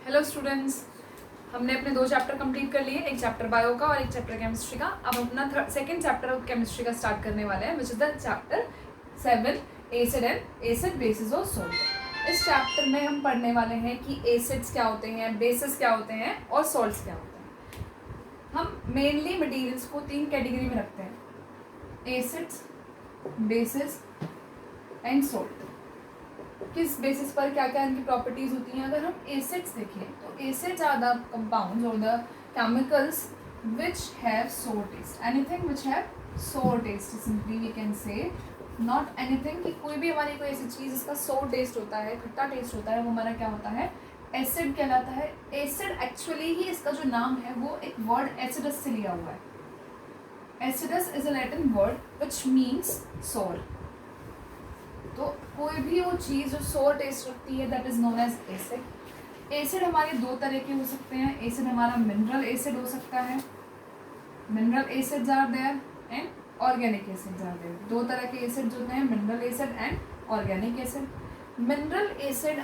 Hello students, हमने अपने 2 chapter complete कर लिए, एक चैप्टर बायो का और एक चैप्टर केमिस्ट्री का। अब अपना सेकंड चैप्टर केमिस्ट्री का स्टार्ट करने वाले हैं, which is the chapter 7 acid and acid basis और सोल्ट। इस चैप्टर में हम पढ़ने वाले हैं कि एसिड्स क्या होते हैं, बेसिस क्या होते हैं और सॉल्ट्स क्या होते हैं। हम मेनली मटेरियल्स को 3 कैटेगरी में रखते हैं, एसिड्स, बेसिस एंड सोल्ट। किस बेसिस पर क्या क्या इनकी प्रॉपर्टीज होती हैं। अगर हम एसिड्स देखें तो एसिड्स आर द कंपाउंड्स और the chemicals which have sour taste, anything which have sour taste, simply we can say, not anything कि कोई भी हमारी कोई ऐसी चीज़ जिसका sour taste होता है, खट्टा टेस्ट होता है, वो हमारा क्या होता है, एसिड कहलाता है। एसिड एक्चुअली ही इसका जो नाम है वो एक वर्ड एसिडस से लिया हुआ है। Acidus is a Latin word which means सोर। तो कोई भी वो चीज़ जो सोर टेस्ट रखती है that is known as acid. Acid हमारे 2 तरह के हो सकते हैं। एसिड हमारा मिनरल एसिड हो सकता है, mineral acids are there and organic acids are there. 2 तरह के एसिड्स होते हैं, mineral acid and organic acid. Mineral acid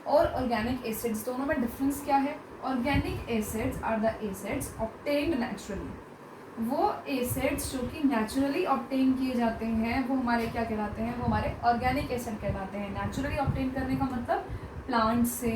और ऑर्गेनिक एसिड्स दोनों में डिफरेंस क्या है। Organic acids are the acids obtained naturally. वो एसिड्स जो कि नेचुरली ऑब्टेन किए जाते हैं वो हमारे क्या कहलाते हैं, वो हमारे ऑर्गेनिक एसिड कहलाते हैं। नेचुरली ऑब्टेन करने का मतलब प्लांट्स से,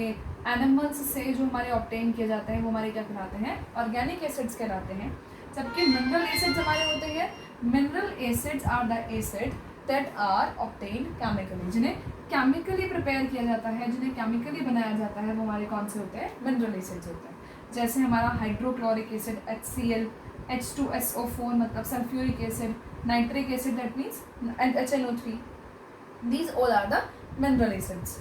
एनिमल्स से जो हमारे ऑब्टेन किए जाते हैं वो हमारे क्या कहलाते हैं, ऑर्गेनिक एसिड्स कहलाते हैं। जबकि मिनरल एसिड्स हमारे होते हैं, mineral acids are the acid that are obtain chemically. जिन्हें केमिकली प्रिपेयर किया जाता है, जिन्हें केमिकली बनाया जाता है, वो हमारे कौन से होते हैं, मिनरल एसिड्स होते हैं। जैसे हमारा हाइड्रोक्लोरिक एसिड HCl, H2SO4 मतलब sulphuric acid, nitric acid that means HNO3, these all are the mineral acids।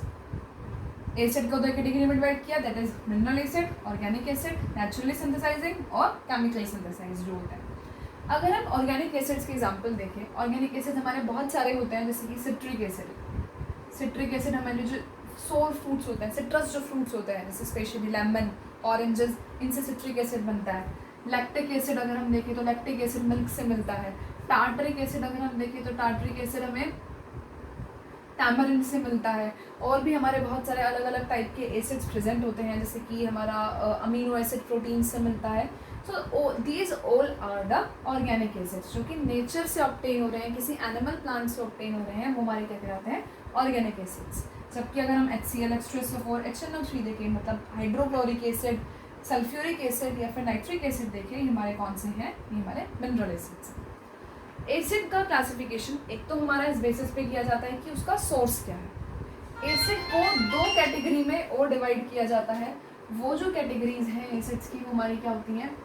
Acid को 2 कैटेगरी में डिवाइड किया, that is mineral acid, organic acid, naturally synthesising और केमिकली सिंथेसाइज जो होता है। अगर हम ऑर्गेनिक एसिड्स के एग्जांपल देखें, ऑर्गेनिक एसिड हमारे बहुत सारे होते हैं, जैसे कि सिट्रिक एसिड। सिट्रिक एसिड हमारे जो सोर फ्रूट्स होते हैं, सिट्रस जो फ्रूट्स होते हैं, जैसे स्पेशली लेमन, ऑरेंजेस, इनसे सिट्रिक एसिड बनता है। लैक्टिक एसिड अगर हम देखें तो लैक्टिक एसिड मिल्क से मिलता है। टार्टरिक एसिड अगर हम देखें तो टार्टरिक एसिड हमें टैमरिन से मिलता है। और भी हमारे बहुत सारे अलग अलग टाइप के एसिड्स प्रेजेंट होते हैं, जैसे कि हमारा अमीनो एसिड प्रोटीन से मिलता है। So these all are the organic acids जो कि नेचर से ऑब्टेन हो रहे हैं, किसी एनिमल प्लांट से ऑब्टेन हो रहे हैं, वो हमारे क्या कहलाते हैं, ऑर्गेनिक एसिड्स। जबकि अगर हम HCl, H2SO4, HNO3 देखें, मतलब हाइड्रोक्लोरिक एसिड, सल्फ्यूरिक एसिड या फिर नाइट्रिक एसिड देखें, ये हमारे कौन से हैं, ये हमारे मिनरल एसिड्स हैं। एसिड का क्लासिफिकेशन एक तो हमारा इस बेसिस पे किया जाता है कि उसका सोर्स क्या है। एसिड को 2 कैटेगरी में और डिवाइड किया जाता है। वो जो कैटेगरीज हैं एसिड्स की, वो हमारी क्या होती हैं,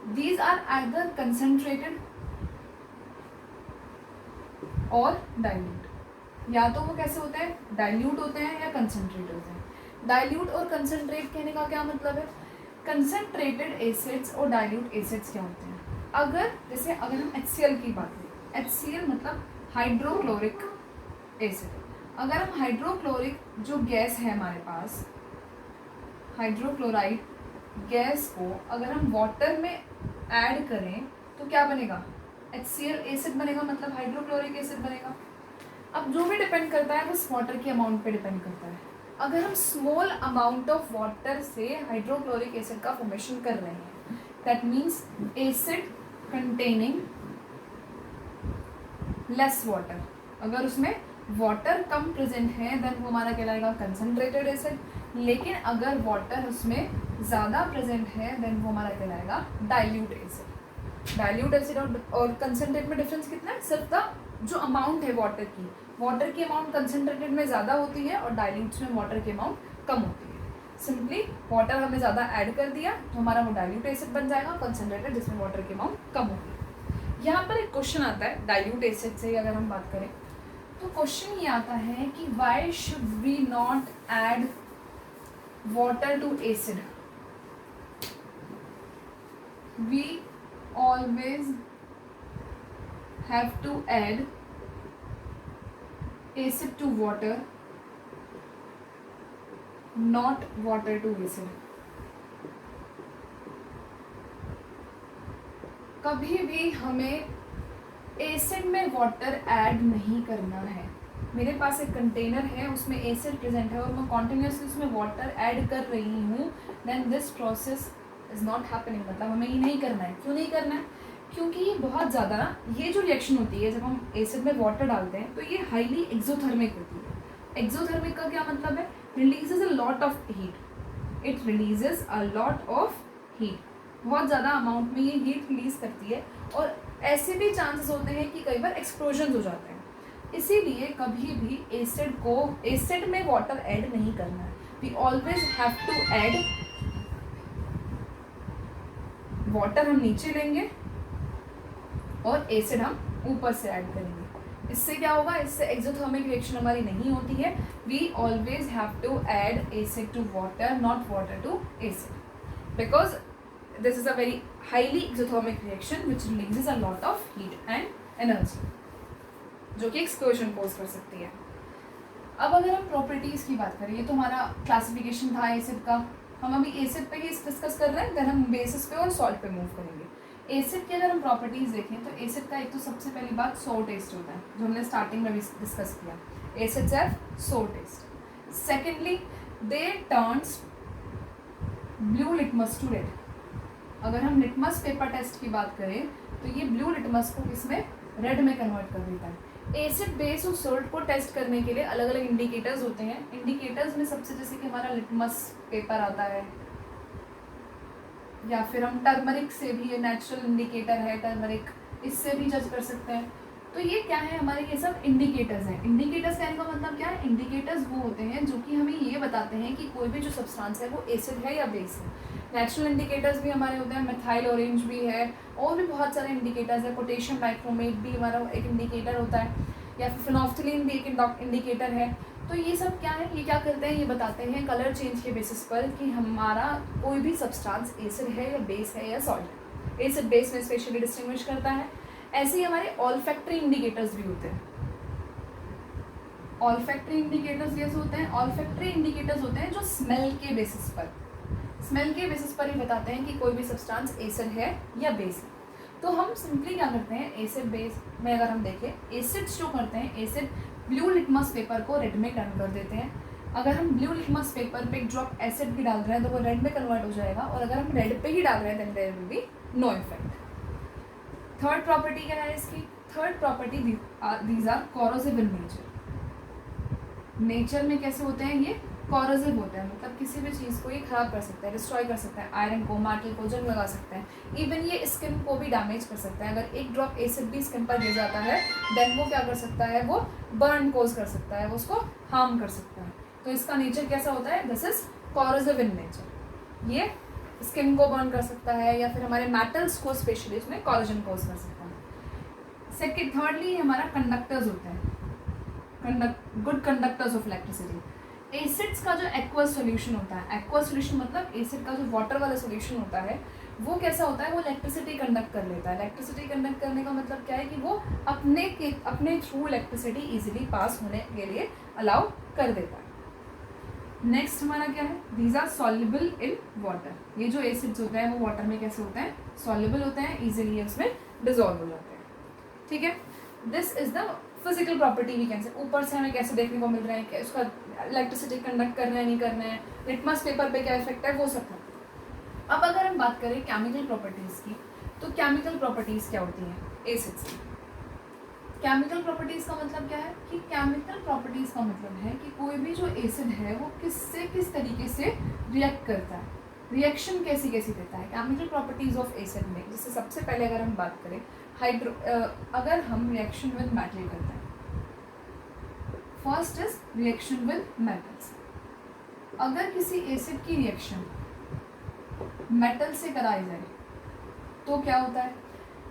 दीज आर आइदर कंसनट्रेटेड और डाइल्यूट। या तो वो कैसे होते हैं, डाइल्यूट होते हैं या कंसनट्रेट होते हैं। डाइल्यूट और कंसनट्रेट कहने का क्या मतलब है। कंसनट्रेटेड एसिड्स और डाइल्यूट एसिड्स क्या होते हैं। अगर हम HCl की बात करें, HCl मतलब हाइड्रोक्लोरिक एसिड। अगर हम हाइड्रोक्लोरिक जो गैस है हमारे पास, हाइड्रोक्लोराइड गैस को अगर हम वाटर में ऐड करें तो क्या बनेगा, HCl एसिड बनेगा, मतलब हाइड्रोक्लोरिक एसिड बनेगा। अब जो भी डिपेंड करता है उस वाटर के अमाउंट पे डिपेंड करता है। अगर हम स्मॉल अमाउंट ऑफ वाटर से हाइड्रोक्लोरिक एसिड का फॉर्मेशन कर रहे हैं, that means acid containing less water. अगर उसमें वाटर कम प्रेजेंट है देन वो हमारा कहलाएगा कंसनट्रेटेड एसिड। लेकिन अगर वाटर उसमें ज़्यादा प्रेजेंट है देन वो हमारा कहलाएगा डाइल्यूट एसिड। डाइल्यूट एसिड और कंसनट्रेट में डिफरेंस कितना है, सिर्फ द जो अमाउंट है वाटर की अमाउंट कंसनट्रेटेड में ज़्यादा होती है और डाइल्यूट्स में वाटर की अमाउंट कम होती है। सिंपली वाटर हमने ज़्यादा ऐड कर दिया तो हमारा वो डाइल्यूट एसिड बन जाएगा, कंसनट्रेटेड जिसमें वाटर की अमाउंट कम होगी। यहाँ पर एक क्वेश्चन आता है डाइल्यूट एसिड से अगर हम बात करें तो क्वेश्चन ये आता है कि why should we not add water to acid. We always have to add acid to water, not water to acid। कभी भी हमें एसिड में वाटर ऐड नहीं करना है। मेरे पास एक कंटेनर है, उसमें एसिड प्रेजेंट है और मैं कॉन्टिन्यूसली उसमें वाटर ऐड कर रही हूँ, then this process is not happening. मतलब हमें ये नहीं करना है। क्यों नहीं करना है? क्योंकि ये बहुत ज़्यादा ना, ये जो रिएक्शन होती है जब हम एसिड में वाटर डालते हैं तो ये हाईली एक्सोथर्मिक होती है। एक्सोथर्मिक का क्या मतलब है? Releases a lot of heat. It releases a lot of heat. बहुत ज़्यादा अमाउंट में ये हीट रिलीज करती है और ऐसे भी चांसेस होते हैं कि कई बार एक्सप्लोजन हो जाते हैं। इसीलिए कभी भी एसिड में वाटर ऐड नहीं करना है। We always have to add water, हम नीचे लेंगे और एसिड हम ऊपर से ऐड करेंगे। इससे क्या होगा? इससे एक्सोथर्मिक रिएक्शन हमारी नहीं होती है। We always have to add acid to water, not water to acid, because this is a very highly exothermic reaction which releases a lot of heat and energy, जो कि एक्सप्लोजन कोज कर सकती है। अब अगर हम प्रॉपर्टीज़ की बात करें, ये तो हमारा क्लासिफिकेशन था एसिड का। हम अभी एसिड पे ही डिस्कस कर रहे हैं, फिर हम बेसिस पे और सॉल्ट पे मूव करेंगे। एसिड की अगर हम प्रॉपर्टीज़ देखें तो एसिड का एक तो सबसे पहली बात सो टेस्ट होता है, जो हमने स्टार्टिंग में भी डिस्कस किया। Acids have sour taste. Secondly, they turns blue litmus to red. अगर हम लिटमस पेपर टेस्ट की बात करें तो ये ब्लू लिटमस को इसमें रेड में कन्वर्ट कर देता है। एसिड, बेस और सोल्ट को टेस्ट करने के लिए अलग अलग इंडिकेटर्स होते हैं। इंडिकेटर्स में सबसे जैसे कि हमारा लिटमस पेपर आता है, या फिर हम टर्मरिक से भी, ये नेचुरल इंडिकेटर है टर्मरिक, इससे भी जज कर सकते हैं। तो ये क्या है? हमारे ये सब इंडिकेटर्स हैं। इंडिकेटर्स कहने का मतलब क्या है? इंडिकेटर्स वो होते हैं जो कि हमें ये बताते हैं कि कोई भी जो सब्सटेंस है वो एसिड है या बेस है। नेचुरल इंडिकेटर्स भी हमारे होते हैं, मिथाइल ऑरेंज भी है, और भी बहुत सारे इंडिकेटर्स है। पोटेशियम नाइट्रोमेट भी हमारा एक इंडिकेटर होता है, या फिर फिनोल्फ्थलीन भी एक इंडिकेटर है। तो ये सब क्या है? ये क्या करते हैं? ये बताते हैं कलर चेंज के बेसिस पर कि हमारा कोई भी सब्सटेंस एसिड है या बेस है या सॉल्ट है। एसिड बेस में स्पेशली डिस्टिंग्विश करता है। ऐसे ही हमारे ऑल्फैक्टरी इंडिकेटर्स भी होते हैं। ऑल्फैक्टरी इंडिकेटर्स कैसे होते हैं? ऑल्फैक्टरी इंडिकेटर्स होते हैं जो स्मेल के बेसिस पर ही बताते हैं कि कोई भी सब्सटेंस एसिड है या बेस है। तो हम सिंपली क्या करते हैं? एसिड बेस में अगर हम देखें, एसिड जो करते हैं, एसिड ब्लू लिटमस पेपर को रेड में टर्न कर देते हैं। अगर हम ब्लू लिटमस पेपर पे एक ड्रॉप एसिड भी डाल रहे हैं तो वो रेड में कन्वर्ट हो जाएगा, और अगर हम रेड पे ही डाल रहे हैं then there will be no effect. Third property क्या है इसकी? Third property, these are corrosive in nature. Nature में कैसे होते हैं? ये कॉरोसिव होते हैं, मतलब किसी भी चीज़ को ये खराब कर सकता है, डिस्ट्रॉय कर सकता है। आयरन को, मेटल को जंग लगा सकता है। इवन ये स्किन को भी डैमेज कर सकता है। अगर एक ड्रॉप एसिड भी स्किन पर गिर जाता है देन वो क्या कर सकता है? वो बर्न कोज कर सकता है, वो उसको हार्म कर सकता है। तो इसका नेचर कैसा होता है? This is corrosive in nature. ये स्किन को बर्न कर सकता है, या फिर हमारे मेटल्स को स्पेशली उसमें कॉरोजन कोज कर सकता है। थर्डली हमारा कंडक्टर्स होते हैं, good conductors of electricity. Acids का जो एक्वस सॉल्यूशन होता है, एक्वस सॉल्यूशन मतलब एसिड का जो वाटर वाला सॉल्यूशन होता है, वो कैसा होता है? वो इलेक्ट्रिसिटी कंडक्ट कर लेता है। इलेक्ट्रिसिटी कंडक्ट करने का मतलब क्या है? कि वो अपने थ्रू इलेक्ट्रिसिटी इजीली पास होने के लिए अलाउ कर देता है। नेक्स्ट हमारा क्या है? These are soluble in water. ये जो एसिड्स होते हैं वो वाटर में कैसे होते हैं? सॉल्युबल होते हैं, इजीली उसमें डिजॉल्व हो जाते हैं। ठीक है, this is the physical property we can say. ऊपर से हमें कैसे देखने को मिल रहा है कि उसका इलेक्ट्रिसिटी कंडक्ट कर रहे हैं नहीं करना है, लिटमस पेपर पे क्या इफेक्ट है, वो सब है। अब अगर हम बात करें केमिकल प्रॉपर्टीज़ की, तो केमिकल प्रॉपर्टीज़ क्या होती हैं एसिड्स की? केमिकल प्रॉपर्टीज़ का मतलब क्या है? कि केमिकल प्रॉपर्टीज़ का मतलब है कि कोई भी जो एसिड है वो किस तरीके से रिएक्ट करता है, रिएक्शन कैसी देता है। केमिकल प्रॉपर्टीज़ ऑफ एसिड में जैसे सबसे पहले अगर हम बात करें अगर हम रिएक्शन विद मेटल करते हैं, first is reaction with metals. अगर किसी एसिड की रिएक्शन मेटल से कराई जाए तो क्या होता है?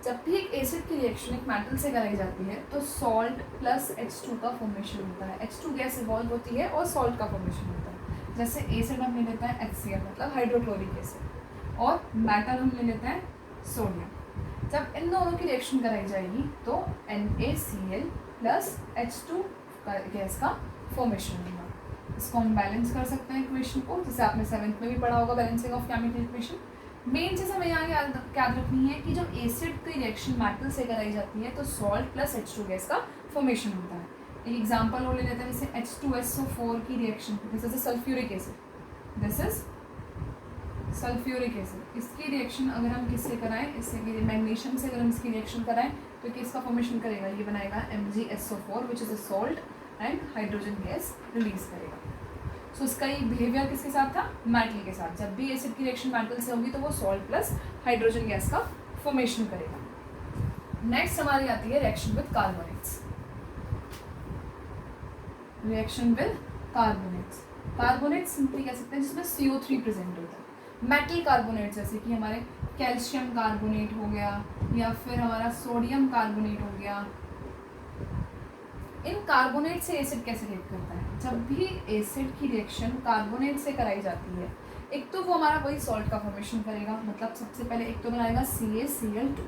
जब भी एक एसिड की रिएक्शन एक मेटल से कराई जाती है तो सॉल्ट प्लस H2 का फॉर्मेशन होता है। H2 गैस इवॉल्व होती है और सॉल्ट का फॉर्मेशन होता है। जैसे एसिड हम ले लेते हैं HCl मतलब हाइड्रोक्लोरिक एसिड, और मेटल हम ले लेते हैं सोडियम। जब इन दोनों की रिएक्शन कराई जाएगी तो NaCl प्लस H2 गैस का फॉर्मेशन होगा। इसको हम बैलेंस कर सकते हैं इक्वेशन को, जैसे आपने 7th में भी पढ़ा होगा balancing of chemical equation. Main चीज़ हमें यहाँ याद रखनी है कि जब एसिड की रिएक्शन मेटल से कराई जाती है तो सॉल्ट प्लस H2 गैस का फॉर्मेशन होता है। एक एग्जांपल और ले लेते हैं, जैसे H2SO4 की reaction, this is a sulphuric acid, this is sulphuric acid. इसकी रिएक्शन अगर हम किससे कराएं, इससे मैग्नीशियम से अगर हम इसकी रिएक्शन कराएं तो किसका फॉर्मेशन करेगा, ये बनाएगा MgSO4 which is a salt and hydrogen gas release करेगा। सो इसका ये बिहेवियर किसके साथ था, मेटल के साथ। जब भी एसिड की रिएक्शन मेटल से होगी तो वो सॉल्ट प्लस हाइड्रोजन गैस का फॉर्मेशन करेगा। नेक्स्ट हमारी आती है reaction with carbonates. Reaction with carbonates, carbonate simply कह सकते हैं जिसमें CO3 प्रेजेंट होता है। मेटल कार्बोनेट जैसे कि हमारे कैल्शियम कार्बोनेट हो गया या फिर हमारा सोडियम कार्बोनेट हो गया, इन कार्बोनेट से एसिड कैसे रिएक्ट करता है, जब भी एसिड की रिएक्शन कार्बोनेट से कराई जाती है, एक तो वो हमारा वही सॉल्ट का फॉर्मेशन करेगा, मतलब सबसे पहले एक तो बनाएगा CaCl2,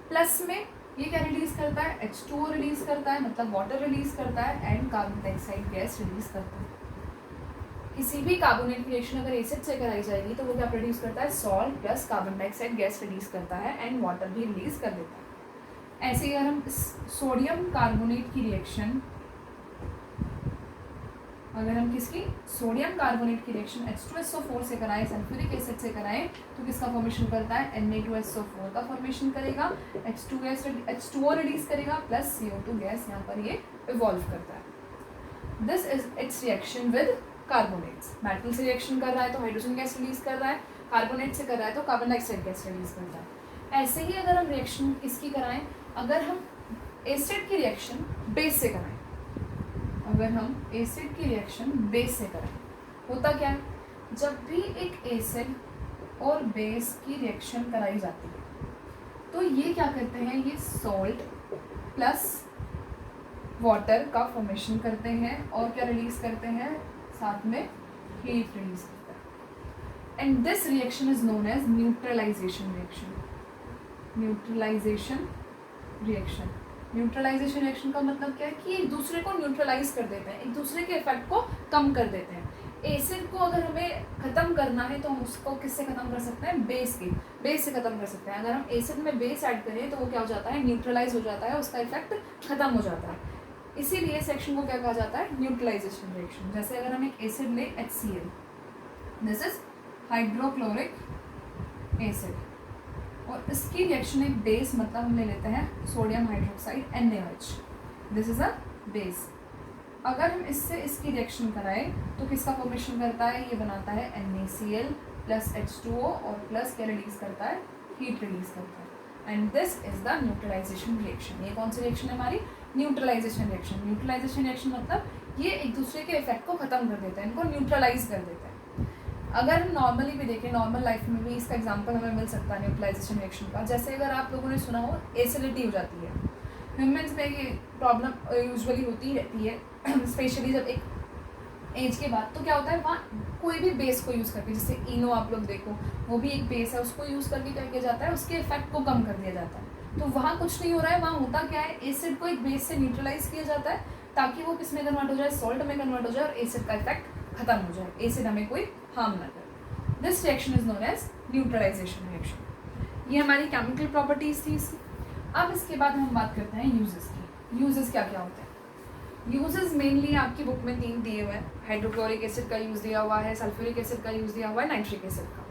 प्लस में ये क्या रिलीज करता है, H2O रिलीज करता है, मतलब वाटर रिलीज करता है and carbon dioxide gas release करता है। किसी भी कार्बोनेट की रिएक्शन अगर एसिड से कराई जाएगी तो वो क्या प्रोड्यूस करता है, salt plus carbon dioxide gas release करता है एंड वाटर भी रिलीज कर देता है। ऐसे ही अगर हम सोडियम कार्बोनेट की रिएक्शन, अगर हम किसकी, सोडियम कार्बोनेट की रिएक्शन H2SO4 से कराएं, सल्फ्यूरिक एसिड से कराएं तो किसका फॉर्मेशन करता है, Na2SO4 का फॉर्मेशन करेगा, H2O रिलीज करेगा प्लस CO2 गैस यहाँ पर ये इवॉल्व करता है। This is it's reaction with carbonates. Metal से रिएक्शन कर रहा है तो हाइड्रोजन गैस रिलीज कर रहा है, कार्बोनेट से कर रहा है तो कार्बन डाइऑक्साइड गैस रिलीज करता है। ऐसे ही अगर हम रिएक्शन किसकी कराएं, अगर हम एसिड की रिएक्शन बेस से कराएं, अगर हम एसिड की रिएक्शन बेस से करें, होता क्या है, जब भी एक एसिड और बेस की रिएक्शन कराई जाती है तो ये क्या करते हैं, ये सॉल्ट प्लस वाटर का फॉर्मेशन करते हैं और क्या रिलीज करते हैं, साथ में हीट रिलीज करता है। And this reaction is known as neutralisation reaction. Neutralisation reaction, neutralisation reaction का मतलब क्या है कि एक दूसरे को न्यूट्रलाइज कर देते हैं, एक दूसरे के इफेक्ट को कम कर देते हैं। एसिड को अगर हमें ख़त्म करना है तो हम उसको किससे ख़त्म कर सकते हैं, बेस से ख़त्म कर सकते हैं। अगर हम एसिड में बेस ऐड करें तो वो क्या हो जाता है, न्यूट्रलाइज हो जाता है, उसका इफेक्ट ख़त्म हो जाता है। इसीलिए इस रिएक्शन को क्या कहा जाता है, न्यूट्रलाइजेशन रिएक्शन। जैसे अगर हम एक एसिड ले HCl, this is hydrochloric acid, और इसकी रिएक्शन एक बेस, मतलब हम ले लेते हैं sodium hydroxide NaOH, this is a base. अगर हम इससे इसकी रिएक्शन कराएं तो किसका फॉर्मेशन करता है, ये बनाता है NaCl प्लस H2O और प्लस क्या रिलीज करता है, हीट रिलीज करता है। And this is the neutralisation reaction. ये कौन सी रिएक्शन है हमारी, न्यूट्रलाइजेशन रिएक्शन। न्यूट्रलाइजेशन रिएक्शन मतलब ये एक दूसरे के इफेक्ट को खत्म कर देते हैं, इनको न्यूट्रलाइज कर देते हैं। अगर हम नॉर्मली भी देखें, नॉर्मल लाइफ में भी इसका एग्जांपल हमें मिल सकता है न्यूट्रलाइजेशन रिएक्शन का। जैसे अगर आप लोगों ने सुना हो एसिडिटी हो जाती है, ह्यूमन्स में ये प्रॉब्लम यूजुअली होती रहती है, स्पेशली जब एक एज के बाद। तो क्या होता है, वहाँ कोई भी बेस को यूज़ करके, जैसे इनो आप लोग देखो, वो भी एक बेस है, उसको यूज़ करके क्या किया जाता है, उसके इफेक्ट को कम कर दिया जाता है। तो वहाँ कुछ नहीं हो रहा है, वहाँ होता क्या है, एसिड को एक बेस से न्यूट्रलाइज किया जाता है ताकि वो किस में कन्वर्ट हो जाए, सॉल्ट में कन्वर्ट हो जाए और एसिड का इफेक्ट खत्म हो जाए, एसिड हमें कोई हार्म ना करे। This reaction is known as neutralisation reaction. ये हमारी केमिकल प्रॉपर्टीज थी इसकी। अब इसके बाद हम बात करते हैं यूजेस की। यूजेस क्या क्या होते हैं, यूजेस मेनली आपकी बुक में 3 दिए हुए हैं। हाइड्रोक्लोरिक एसिड का यूज़ दिया हुआ है, सल्फ्यूरिक एसिड का यूज़ दिया हुआ है, नाइट्रिक एसिड का।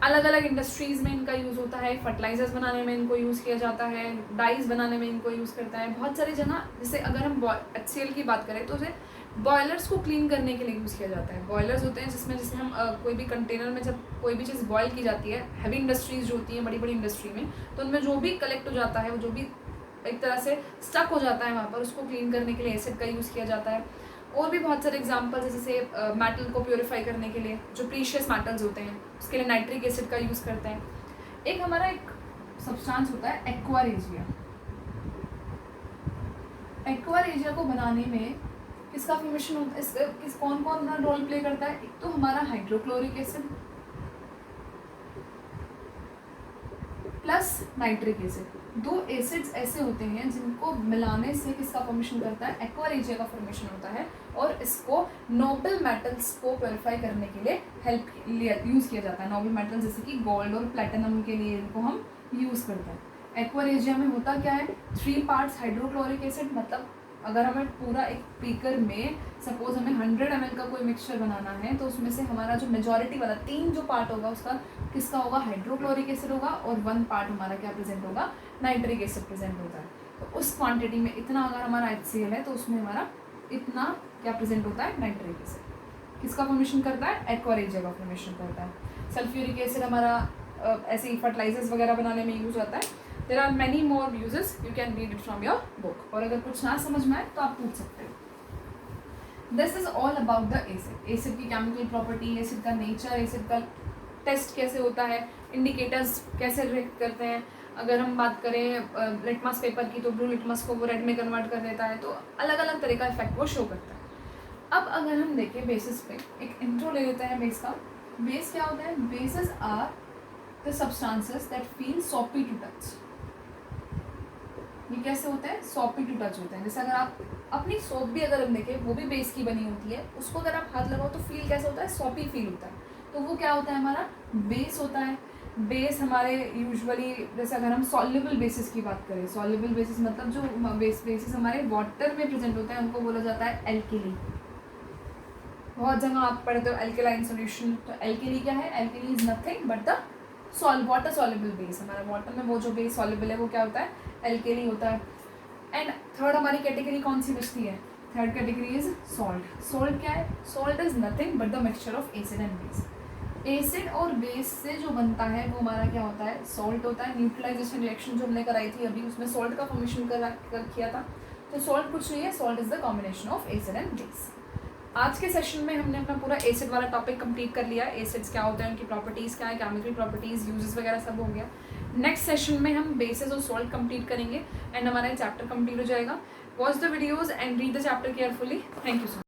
अलग अलग इंडस्ट्रीज़ में इनका यूज़ होता है, फर्टिलाइजर्स बनाने में इनको यूज़ किया जाता है, डाइज बनाने में इनको यूज़ करता है, बहुत सारी जगह। जैसे अगर हम HCl की बात करें तो उसे बॉयलर्स को क्लीन करने के लिए यूज़ किया जाता है। बॉयलर्स होते हैं जिसमें जैसे हम कोई भी कंटेनर में जब कोई भी चीज़ बॉयल की जाती है, हैवी इंडस्ट्रीज़ जो होती हैं, बड़ी बड़ी इंडस्ट्री में, तो उनमें जो भी कलेक्ट हो जाता है, वो जो भी एक तरह से स्टक हो जाता है वहाँ पर, उसको क्लीन करने के लिए एसिड का यूज़ किया जाता है। और भी बहुत सारे एग्जांपल्स है, जैसे मेटल को प्योरीफाई करने के लिए जो प्रीशियस मेटल्स होते हैं उसके लिए नाइट्रिक एसिड का यूज़ करते हैं। एक हमारा एक सब्सटेंस होता है एक्वा रेजिया। एक्वा रेजिया को बनाने में किसका फॉर्मेशन होता है, कौन कौन रोल प्ले करता है, एक तो हमारा hydrochloric acid plus nitric acid. 2 acids ऐसे होते हैं जिनको मिलाने से किसका फॉर्मेशन करता है, एक्वा रेजिया का फॉर्मेशन होता है, और इसको नोबल मेटल्स को प्योरीफाई करने के लिए यूज़ किया जाता है। नोबल मेटल्स जैसे कि गोल्ड और प्लेटिनम के लिए इनको हम यूज़ करते हैं। एक्वा रेजिया में होता क्या है, 3 पार्ट्स हाइड्रोक्लोरिक एसिड, मतलब अगर हमें पूरा एक बीकर में सपोज हमें 100 ml का कोई मिक्सचर बनाना है तो उसमें से हमारा जो मेजॉरिटी वाला 3 जो पार्ट होगा उसका किसका होगा, हाइड्रोक्लोरिक एसिड होगा, और 1 पार्ट हमारा क्या प्रेजेंट होगा, नाइट्रिक एसिड प्रेजेंट होता है। तो उस क्वांटिटी में इतना अगर हमारा HCl है तो उसमें हमारा इतना क्या प्रेजेंट होता है, नाइट्रिक एसिड। किसका फॉर्मेशन करता है, एक्वा का फॉर्मेशन करता है। सल्फ्यूरिक एसिड हमारा ऐसे ही फर्टिलाइजर्स वगैरह बनाने में यूज होता है। There are many more uses, you can read it from your book, और अगर कुछ ना समझ में आए तो आप पूछ सकते हो। This is all about the acid, acid की केमिकल प्रॉपर्टी, एसिड का नेचर, एसिड का टेस्ट कैसे होता है, इंडिकेटर्स कैसे रिएक्ट करते हैं। अगर हम बात करें लिटमस पेपर की तो ब्लू लिटमस को वो रेड में कन्वर्ट कर देता है, तो अलग अलग तरह का इफेक्ट वो शो करता है। अब अगर हम देखें बेसिस पे, एक इंट्रो ले लेते हैं बेस का। बेस क्या होता है, bases are the substances that feel soapy to touch. ये कैसे होता है, सॉपी टू टच होते हैं। जैसे अगर आप अपनी सोप भी अगर हम देखें वो भी बेस की बनी होती है, उसको अगर आप हाथ लगाओ तो फील कैसा होता है, सॉपी फील होता है। तो वो क्या होता है, हमारा बेस होता है। बेस हमारे यूजुअली, जैसे अगर हम सॉल्युबल बेसिस की बात करें, सॉल्युबल बेसिस मतलब जो बेसिस हमारे वाटर में प्रेजेंट होते हैं उनको बोला जाता है एल्केली। बहुत जगह आप पढ़ते हो एल्केलाइन सॉल्यूशन, तो एल्केली क्या है, alkali is nothing but the water soluble base. हमारा वाटर में वो जो बेस सॉल्युबल है वो क्या होता है, एल्केली होता है। एंड थर्ड हमारी कैटेगरी कौन सी बचती है, third category is salt. Salt क्या है, salt is nothing but the mixture of acid and base. Acid और बेस से जो बनता है वो हमारा क्या होता है, सॉल्ट होता है। न्यूट्रलाइजेशन रिएक्शन जो हमने कराई थी अभी, उसमें सॉल्ट का फॉर्मेशन कर किया था। तो सॉल्ट कुछ नहीं है, salt is the combination of acid and base. आज के सेशन में हमने अपना पूरा एसिड वाला टॉपिक कंप्लीट कर लिया। एसिड्स क्या होते हैं, उनकी प्रॉपर्टीज़ क्या है, केमिकल प्रॉपर्टीज़, यूजेस वगैरह सब हो गया। नेक्स्ट सेशन में हम बेसिस और सॉल्ट कंप्लीट करेंगे एंड हमारा चैप्टर कंप्लीट हो जाएगा। Watch the videos and read the chapter carefully. Thank you so much.